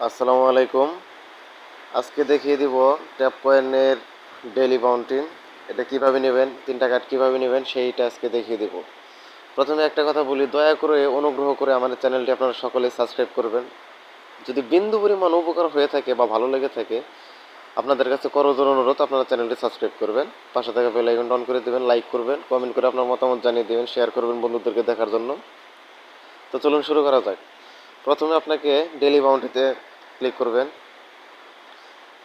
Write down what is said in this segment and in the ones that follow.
আসসালামু আলাইকুম। আজকে দেখিয়ে দিব ট্যাপ কয়েনের ডেইলি বাউন্টিন। এটা কিভাবে নেবেন, 3টা কার্ড কিভাবে নেবেন সেইটা আজকে দেখিয়ে দিব। প্রথমে একটা কথা বলি, দয়া করে অনুগ্রহ করে আমাদের চ্যানেলটি আপনারা সকলে সাবস্ক্রাইব করবেন। যদি বিন্দু পরিমাণ উপকার হয়ে থাকে বা ভালো লেগে থাকে, আপনাদের কাছে করজোর অনুরোধ আপনারা চ্যানেলটি সাবস্ক্রাইব করবেন, পাশে থাকা বেল আইকনটা অন করে দেবেন, লাইক করবেন, কমেন্ট করে আপনার মতামত জানিয়ে দেবেন, শেয়ার করবেন বন্ধুদেরকে দেখার জন্য। তো চলুন শুরু করা যাক। প্রথমে আপনাকে ডেইলি বাউন্টিতে ক্লিক করবেন।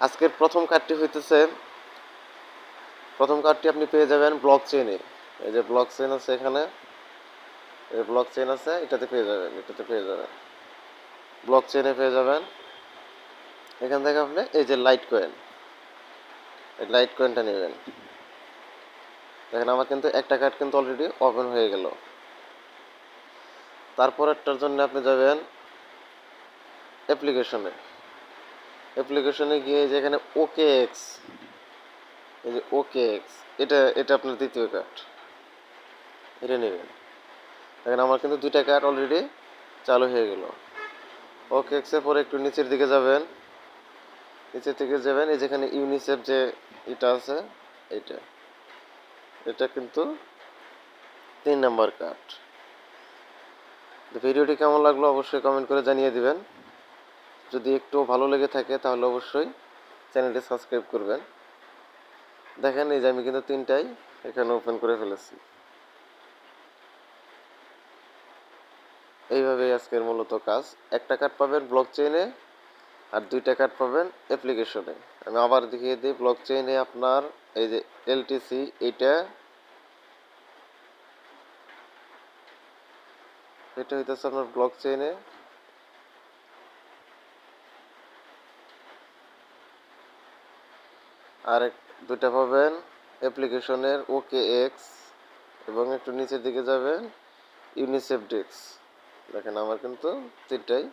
আজকের প্রথম কার্ডটি আপনি পেয়ে যাবেন ব্লক চেইনে। এই যে ব্লক চেইন আছে, এখানে এই ব্লক চেইন আছে, এটাতে পেয়ে যাবেন ব্লক চেইনে পেয়ে যাবেন। এখান থেকে আপনি এই যে লাইট কয়েন, এই লাইট কয়েনটা নেবেন। দেখেন আমার কিন্তু একটা কার্ড কিন্তু অলরেডি ওপেন হয়ে গেল। তারপরেরটার জন্য আপনি যাবেন অ্যাপ্লিকেশনে গিয়ে যে এখানে ওকে এক্স, এই যে ওকে এক্স, এটা আপনার দ্বিতীয় কার্ড, এটা নেবেন। দেখেন আমার কিন্তু 2টা কার্ড অলরেডি চালু হয়ে গেল। ওকে এক্সের পরে একটু নিচের দিকে যাবেন, এই যেখানে ইউনিসেফ যে এটা আছে, এটা এটা কিন্তু 3 নাম্বার কার্ড। ভিডিওটি কেমন লাগলো অবশ্যই কমেন্ট করে জানিয়ে দিবেন। যদি একটু ভালো লেগে থাকে তাহলে অবশ্যই চ্যানেলটি সাবস্ক্রাইব করবেন। দেখেন এই যে আমি কিন্তু 3টাই এখানে ওপেন করে ফেলেছি। এইভাবেই আজকের মূলত কাজ। একটা কার্ড পাবেন ব্লক চেইনে আর 2টা কার্ড পাবেন অ্যাপ্লিকেশনে। আমি আবার দেখিয়ে দিই, ব্লক চেইনে আপনার এই যে এলটিসি, এটা হইতেছে আপনার ব্লক চেইনে। আর 2টা পাবেন অ্যাপ্লিকেশনের ওকে এক্স, এবং একটু নিচের দিকে যাবেন ইউনিসেফ ডেক্স। দেখেন আমার কিন্তু 3টাই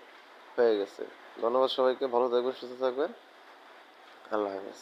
হয়ে গেছে। ধন্যবাদ সবাইকে, ভালো থাকবেন, সুস্থ থাকবেন, আল্লাহ হাফেজ।